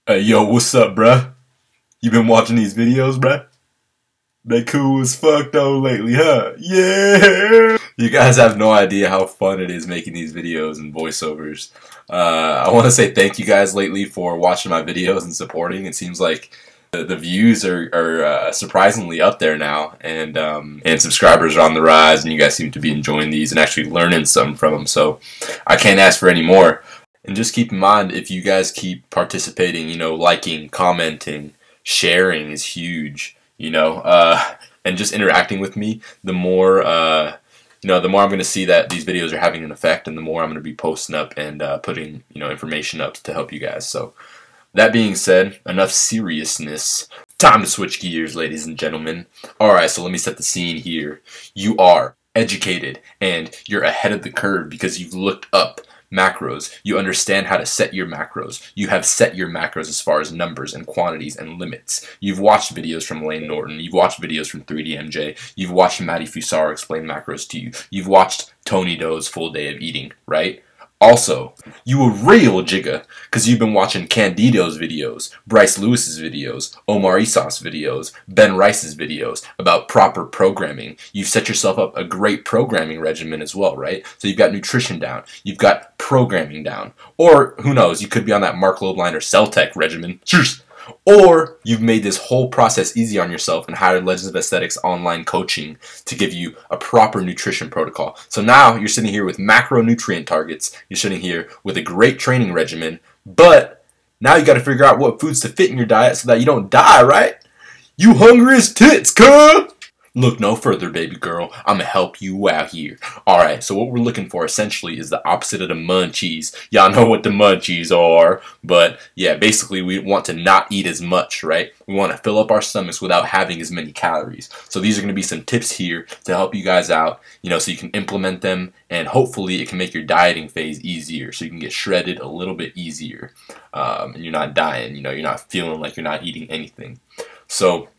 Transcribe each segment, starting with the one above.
Hey, yo, what's up, bruh? You been watching these videos, bruh? They cool as fuck though lately, huh? Yeah! You guys have no idea how fun it is making these videos and voiceovers. I want to say thank you guys lately for watching my videos and supporting. It seems like the views are surprisingly up there now, and subscribers are on the rise, and you guys seem to be enjoying these and actually learning something from them. So I can't ask for any more. And just keep in mind, if you guys keep participating, liking, commenting, sharing is huge, and just interacting with me, the more, the more I'm going to see that these videos are having an effect, and the more I'm going to be posting up and putting, information up to help you guys. So that being said, enough seriousness. Time to switch gears, ladies and gentlemen. Alright, so let me set the scene here. You are educated, and you're ahead of the curve because you've looked up macros. You understand how to set your macros. You have set your macros as far as numbers and quantities and limits. You've watched videos from Lane Norton. You've watched videos from 3DMJ. You've watched Matty Fusaro explain macros to you. You've watched Tony Doe's full day of eating, right? Also, you a real jigga because you've been watching Candido's videos, Bryce Lewis's videos, Omar Issa's videos, Ben Rice's videos about proper programming. You've set yourself up a great programming regimen as well, right? So you've got nutrition down, you've got programming down, or who knows, you could be on that Mark Loebline or Celtec regimen. Or you've made this whole process easy on yourself and hired Legends of Aesthetics online coaching to give you a proper nutrition protocol. So now you're sitting here with macronutrient targets, you're sitting here with a great training regimen, but now you got to figure out what foods to fit in your diet so that you don't die, right? You hungry as tits, cuh! Look no further, baby girl. I'm gonna help you out here. Alright, so what we're looking for essentially is the opposite of the munchies. Y'all know what the munchies are. But yeah, basically we want to not eat as much, right? We want to fill up our stomachs without having as many calories. So these are going to be some tips here to help you guys out, so you can implement them, and hopefully it can make your dieting phase easier so you can get shredded a little bit easier. And you're not dying, you're not feeling like you're not eating anything. So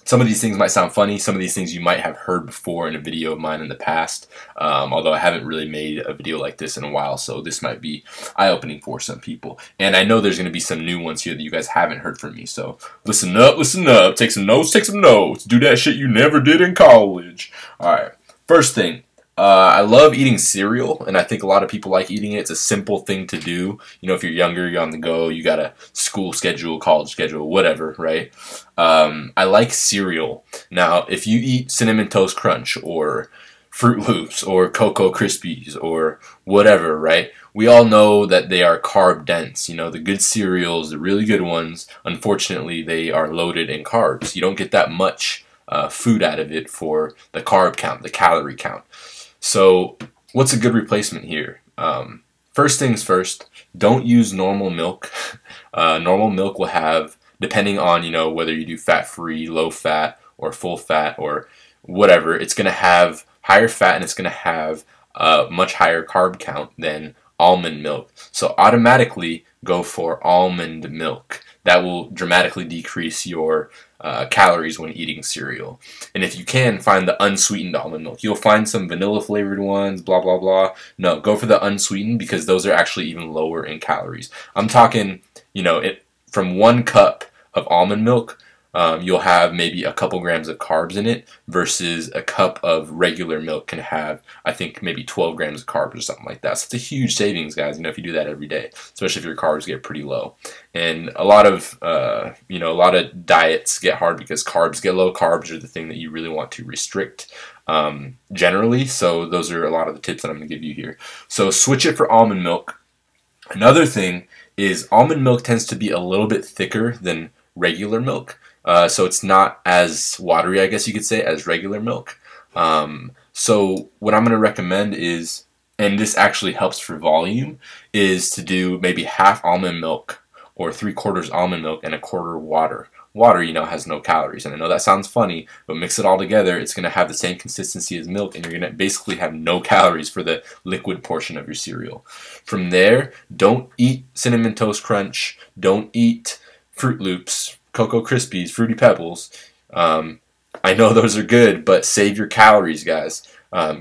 some of these things might sound funny. Some of these things you might have heard before in a video of mine in the past, although I haven't really made a video like this in a while, so this might be eye-opening for some people. And I know there's going to be some new ones here that you guys haven't heard from me, so listen up, take some notes, do that shit you never did in college. Alright, first thing. I love eating cereal, and I think a lot of people like eating it. It's a simple thing to do. If you're younger, you're on the go, you got a school schedule, college schedule, whatever, right? I like cereal. Now, if you eat Cinnamon Toast Crunch or Fruit Loops or Cocoa Krispies or whatever, right? We all know that they are carb dense. The good cereals, the really good ones, unfortunately, they are loaded in carbs. You don't get that much food out of it for the carb count, the calorie count. So what's a good replacement here? First things first, don't use normal milk. Normal milk will have, depending on whether you do fat-free, low-fat, or full-fat, or whatever, it's going to have higher fat and it's going to have a much higher carb count than almond milk. So automatically go for almond milk. That will dramatically decrease your calories when eating cereal. And if you can, find the unsweetened almond milk. You'll find some vanilla flavored ones, blah, blah, blah. No, go for the unsweetened because those are actually even lower in calories. I'm talking, from 1 cup of almond milk, you'll have maybe a couple grams of carbs in it versus a cup of regular milk can have, I think, maybe 12 grams of carbs or something like that. So it's a huge savings, guys, if you do that every day, especially if your carbs get pretty low. And a lot of, diets get hard because carbs get low. Carbs are the thing that you really want to restrict generally. So those are a lot of the tips that I'm going to give you here. So switch it for almond milk. Another thing is almond milk tends to be a little bit thicker than regular milk. So it's not as watery, I guess you could say, as regular milk. So what I'm going to recommend is, and this actually helps for volume, is to do maybe half almond milk or 3/4 almond milk and 1/4 water. Water, has no calories. And I know that sounds funny, but mix it all together, it's going to have the same consistency as milk, and you're going to basically have no calories for the liquid portion of your cereal. From there, don't eat Cinnamon Toast Crunch, don't eat Fruit Loops, Cocoa Krispies, Fruity Pebbles. I know those are good, but save your calories, guys.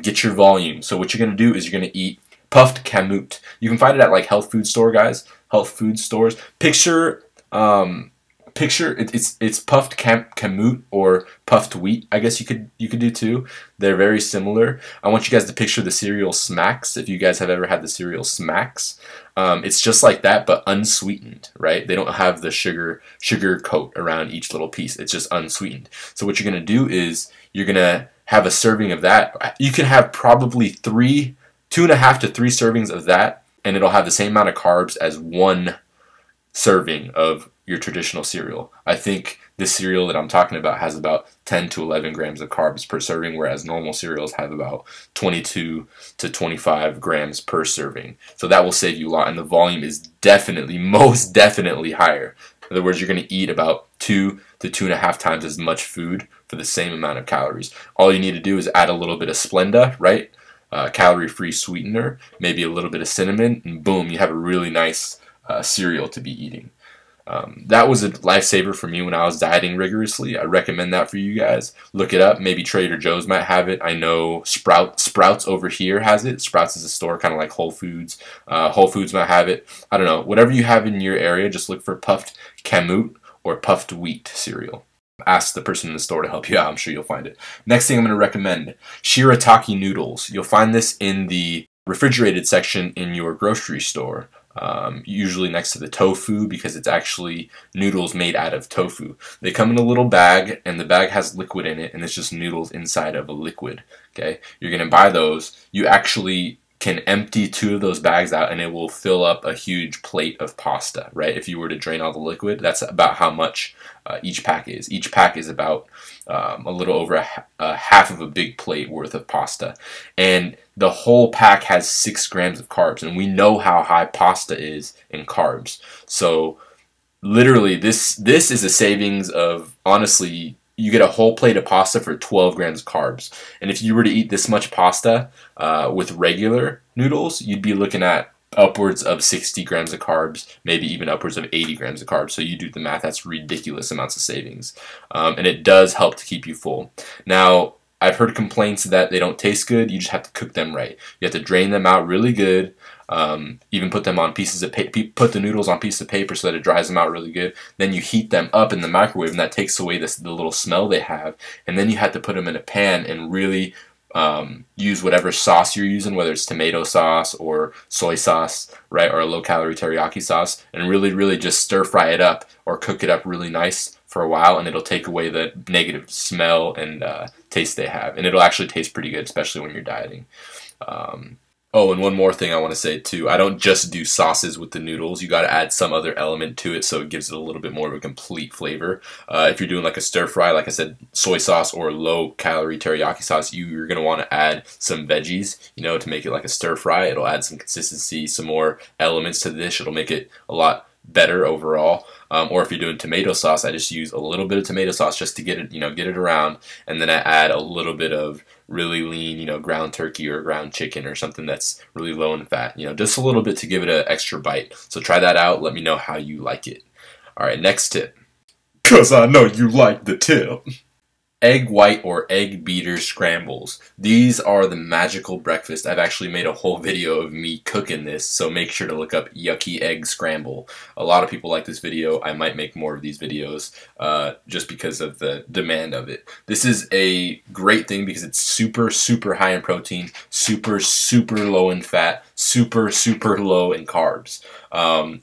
Get your volume. So what you're going to do is you're going to eat puffed kamut. You can find it at like health food store, guys. Health food stores. Picture Picture it's puffed kamut or puffed wheat. I guess you could do too. They're very similar. I want you guys to picture the cereal Smacks. If you guys have ever had the cereal Smacks, it's just like that but unsweetened, right? They don't have the sugar coat around each little piece. It's just unsweetened. So what you're gonna do is you're gonna have a serving of that. You can have probably 2.5 to 3 servings of that, and it'll have the same amount of carbs as 1 serving of your traditional cereal. I think this cereal that I'm talking about has about 10 to 11 grams of carbs per serving, whereas normal cereals have about 22 to 25 grams per serving. So that will save you a lot, and the volume is definitely, most definitely higher. In other words, you're going to eat about 2 to 2.5 times as much food for the same amount of calories. All you need to do is add a little bit of Splenda, right? Calorie-free sweetener, maybe a little bit of cinnamon, and boom, you have a really nice cereal to be eating. That was a lifesaver for me when I was dieting rigorously. I recommend that for you guys. Look it up. Maybe Trader Joe's might have it. I know Sprouts over here has it. Sprouts is a store kind of like Whole Foods. Whole Foods might have it. I don't know. Whatever you have in your area, just look for puffed kamut or puffed wheat cereal. Ask the person in the store to help you out. I'm sure you'll find it. Next thing I'm going to recommend, shirataki noodles. You'll find this in the refrigerated section in your grocery store. Usually next to the tofu, because it's actually noodles made out of tofu. They come in a little bag, and the bag has liquid in it, and it's just noodles inside of a liquid. Okay, you're gonna buy those. You actually can empty 2 of those bags out, and it will fill up a huge plate of pasta, right? If you were to drain all the liquid, that's about how much each pack is. Each pack is about a little over a half of a big plate worth of pasta, and the whole pack has 6 grams of carbs, and we know how high pasta is in carbs. So literally this is a savings of, honestly, you get a whole plate of pasta for 12 grams of carbs. And if you were to eat this much pasta with regular noodles, you'd be looking at upwards of 60 grams of carbs, maybe even upwards of 80 grams of carbs. So you do the math, that's ridiculous amounts of savings. And it does help to keep you full. Now, I've heard complaints that they don't taste good. You just have to cook them right. You have to drain them out really good. Even put them on pieces of put the noodles on pieces of paper so that it dries them out really good. Then you heat them up in the microwave, and that takes away the little smell they have. And then you have to put them in a pan and really use whatever sauce you're using, whether it's tomato sauce or soy sauce, right, or a low-calorie teriyaki sauce, and really just stir fry it up or cook it up really nice for a while, and it'll take away the negative smell and taste they have, and it'll actually taste pretty good, especially when you're dieting. Oh, and one more thing I want to say too, I don't just do sauces with the noodles. You got to add some other element to it so it gives it a little bit more of a complete flavor. If you're doing like a stir fry, like I said, soy sauce or low calorie teriyaki sauce, you're going to want to add some veggies, you know, to make it like a stir fry. It'll add some consistency, some more elements to the dish. It'll make it a lot better overall. Or if you're doing tomato sauce, I just use a little bit of tomato sauce just to get it, get it around, and then I add a little bit of really lean, ground turkey or ground chicken or something that's really low in fat, just a little bit to give it an extra bite. So try that out. Let me know how you like it. All right, next tip. 'Cause I know you like the tip. Egg white or egg beater scrambles. These are the magical breakfast. I've actually made a whole video of me cooking this, so make sure to look up yucky egg scramble. A lot of people like this video. I might make more of these videos just because of the demand of it. This is a great thing because it's super high in protein, super low in fat, super low in carbs.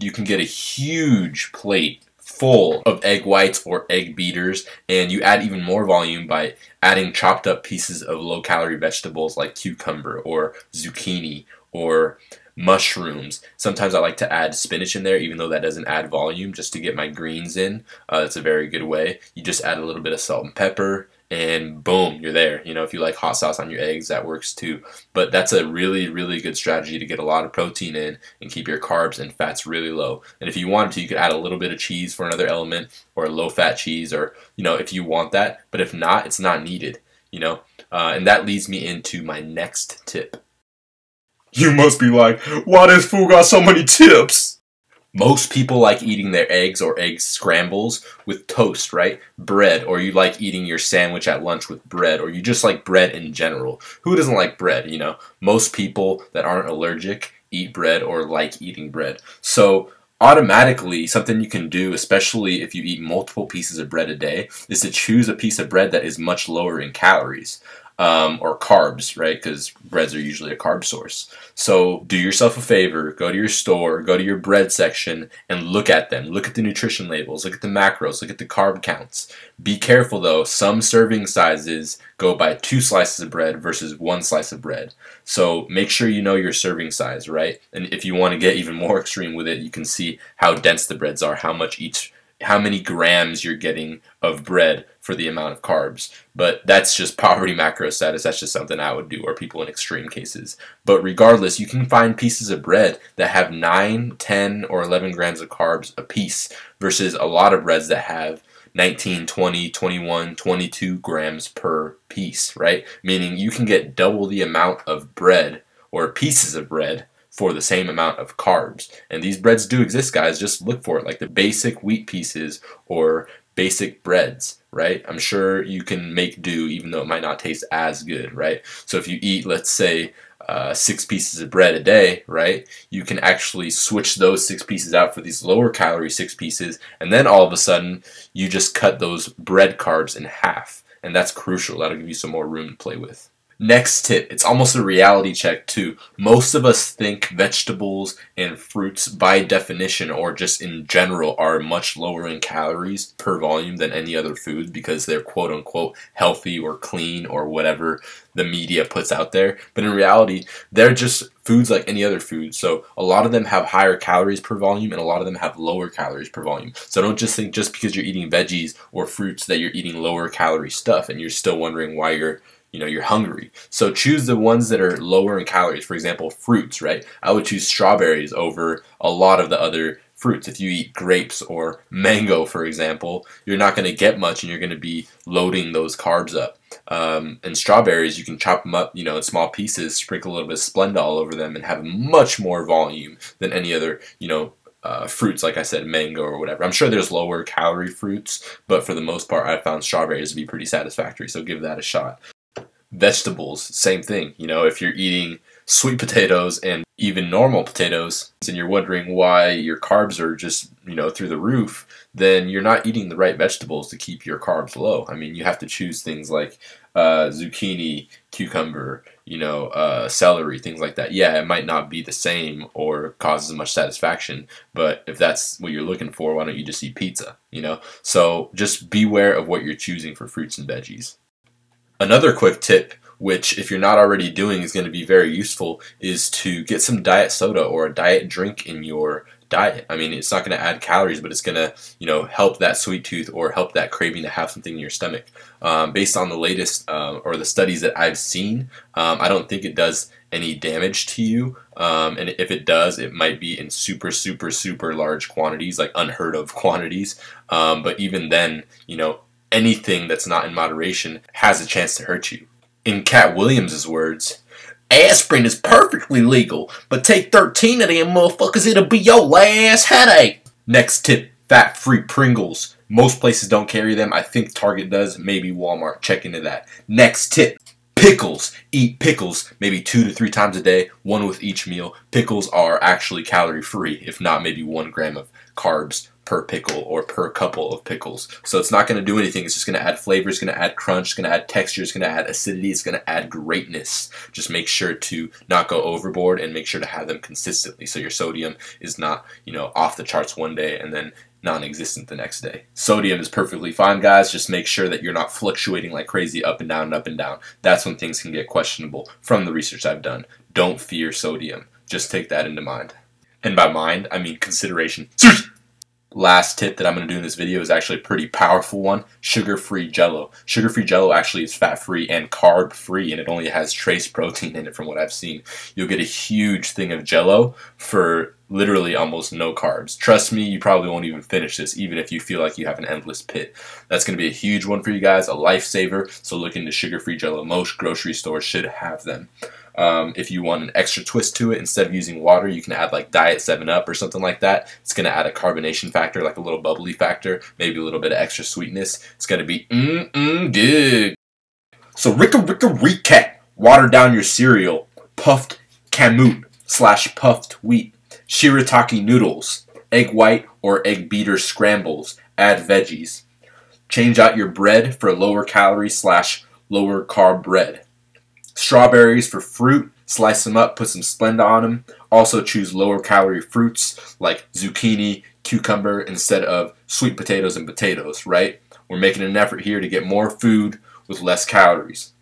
You can get a huge plate full of egg whites or egg beaters, and you add even more volume by adding chopped up pieces of low calorie vegetables like cucumber or zucchini or mushrooms. Sometimes I like to add spinach in there, even though that doesn't add volume, just to get my greens in. That's a very good way. You just add a little bit of salt and pepper, and boom, you're there. If you like hot sauce on your eggs, that works too. But that's a really good strategy to get a lot of protein in and keep your carbs and fats really low. And if you wanted to, you could add a little bit of cheese for another element, or a low-fat cheese, or if you want that. But if not, it's not needed. And that leads me into my next tip. You must be like, why does food got so many tips? Most people like eating their eggs or egg scrambles with toast, right? Bread, or you like eating your sandwich at lunch with bread, or you just like bread in general. Who doesn't like bread, Most people that aren't allergic eat bread or like eating bread. So automatically, something you can do, especially if you eat multiple pieces of bread a day, is to choose a piece of bread that is much lower in calories. Or carbs, right? Because breads are usually a carb source. So do yourself a favor, go to your store, go to your bread section, and look at them. Look at the nutrition labels, look at the macros, look at the carb counts. Be careful though, some serving sizes go by 2 slices of bread versus 1 slice of bread. So make sure you know your serving size, right? And if you want to get even more extreme with it, you can see how dense the breads are, how many grams you're getting of bread for the amount of carbs. But that's just poverty macro status. That's just something I would do, or people in extreme cases. But regardless, you can find pieces of bread that have 9, 10, or 11 grams of carbs a piece versus a lot of breads that have 19, 20, 21, 22 grams per piece, right? Meaning you can get double the amount of bread or pieces of bread for the same amount of carbs. And these breads do exist, guys. Just look for it, like the basic wheat pieces or basic breads, right? I'm sure you can make do even though it might not taste as good, right? So if you eat, let's say, 6 pieces of bread a day, right? You can actually switch those 6 pieces out for these lower calorie 6 pieces, and then all of a sudden you just cut those bread carbs in half. And that's crucial. That'll give you some more room to play with. Next tip, it's almost a reality check too. Most of us think vegetables and fruits by definition or just in general are much lower in calories per volume than any other food because they're quote unquote healthy or clean or whatever the media puts out there. But in reality, they're just foods like any other food. So a lot of them have higher calories per volume and a lot of them have lower calories per volume. So don't just think just because you're eating veggies or fruits that you're eating lower calorie stuff and you're still wondering why you're hungry. So choose the ones that are lower in calories. For example, fruits, right? I would choose strawberries over a lot of the other fruits. If you eat grapes or mango, for example, you're not going to get much and you're going to be loading those carbs up. And strawberries, you can chop them up, in small pieces, sprinkle a little bit of Splenda all over them and have much more volume than any other, fruits, like I said, mango or whatever. I'm sure there's lower calorie fruits, but for the most part, I found strawberries to be pretty satisfactory. So give that a shot. Vegetables, same thing. If you're eating sweet potatoes and even normal potatoes and you're wondering why your carbs are just, through the roof, then you're not eating the right vegetables to keep your carbs low. I mean, you have to choose things like zucchini, cucumber, celery, things like that. Yeah, it might not be the same or cause as much satisfaction, but if that's what you're looking for, why don't you just eat pizza, So just beware of what you're choosing for fruits and veggies. Another quick tip, which if you're not already doing is going to be very useful, is to get some diet soda or a diet drink in your diet. I mean, it's not going to add calories, but it's going to, help that sweet tooth or help that craving to have something in your stomach. Based on the latest or the studies that I've seen, I don't think it does any damage to you. And if it does, it might be in super, super, super large quantities, like unheard of quantities. But even then, anything that's not in moderation has a chance to hurt you. In Cat Williams' words, aspirin is perfectly legal, but take 13 of them motherfuckers, it'll be your last headache. Next tip, fat-free Pringles. Most places don't carry them. I think Target does, maybe Walmart. Check into that. Next tip, pickles. Eat pickles maybe 2 to 3 times a day, one with each meal. Pickles are actually calorie-free, if not maybe 1 gram of carbs per pickle or per couple of pickles. So it's not going to do anything. It's just going to add flavor. It's going to add crunch. It's going to add texture. It's going to add acidity. It's going to add greatness. Just make sure to not go overboard and make sure to have them consistently so your sodium is not, off the charts one day and then non-existent the next day. Sodium is perfectly fine, guys. Just make sure that you're not fluctuating like crazy up and down and up and down. That's when things can get questionable from the research I've done. Don't fear sodium. Just take that into mind. And by mind, I mean consideration. Last tip that I'm going to do in this video is actually a pretty powerful one. Sugar-free Jell-O. Sugar-free Jell-O actually is fat-free and carb-free, and it only has trace protein in it from what I've seen. You'll get a huge thing of Jell-O for literally almost no carbs. Trust me, you probably won't even finish this, even if you feel like you have an endless pit. That's going to be a huge one for you guys, a lifesaver, so look into sugar-free Jell-O. Most grocery stores should have them. If you want an extra twist to it, instead of using water, you can add like Diet 7-Up or something like that. It's going to add a carbonation factor, like a little bubbly factor, maybe a little bit of extra sweetness. It's going to be good. So recap. Water down your cereal. Puffed kamut / puffed wheat. Shirataki noodles. Egg white or egg beater scrambles. Add veggies. Change out your bread for lower calorie / lower carb bread. Strawberries for fruit. Slice them up, put some Splenda on them. Also choose lower calorie fruits like zucchini, cucumber instead of sweet potatoes and potatoes, right? We're making an effort here to get more food with less calories.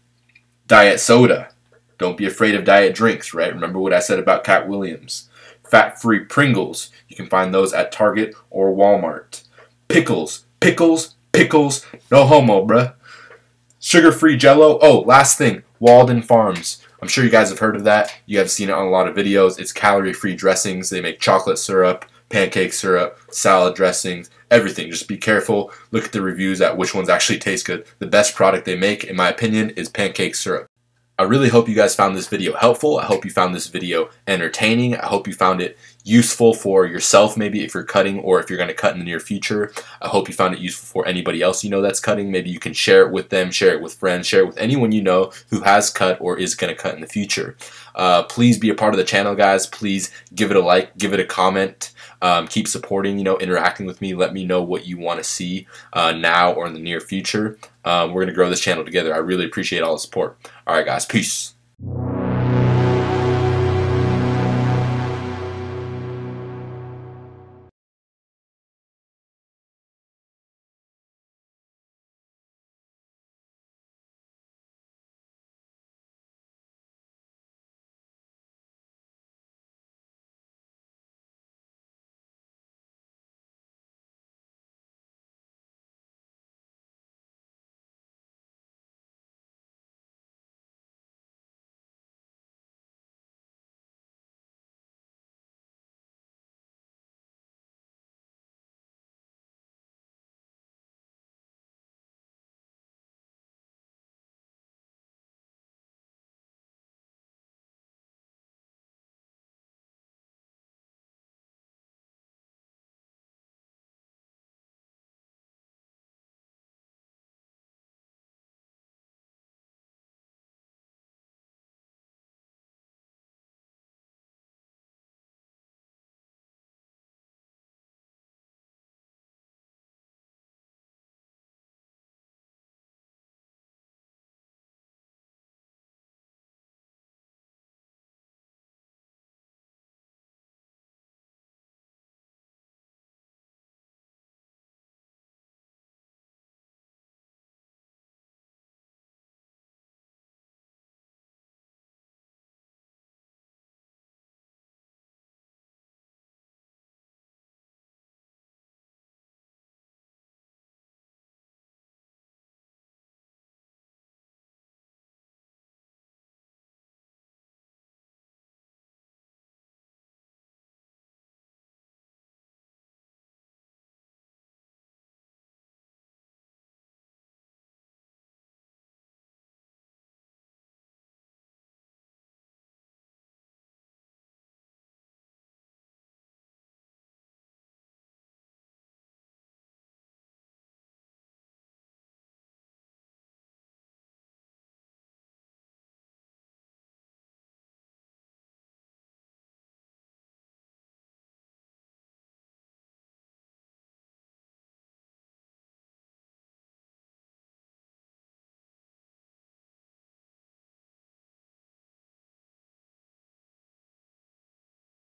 Diet soda. Don't be afraid of diet drinks, right? Remember what I said about Cat Williams. Fat-free Pringles. You can find those at Target or Walmart. Pickles. Pickles. Pickles. No homo, bruh. Sugar-free Jell-O. Oh, last thing. Walden Farms. I'm sure you guys have heard of that. You have seen it on a lot of videos. It's calorie-free dressings. They make chocolate syrup, pancake syrup, salad dressings, everything. Just be careful. Look at the reviews at which ones actually taste good. The best product they make, in my opinion, is pancake syrup. I really hope you guys found this video helpful. I hope you found this video entertaining. I hope you found it useful for yourself, maybe if you're cutting or if you're going to cut in the near future. I hope you found it useful for anybody else you know that's cutting. Maybe you can share it with them, share it with friends, share it with anyone you know who has cut or is going to cut in the future. Please be a part of the channel, guys. Please give it a like, give it a comment. Keep supporting, interacting with me. Let me know what you want to see now or in the near future. We're going to grow this channel together. I really appreciate all the support. All right, guys. Peace.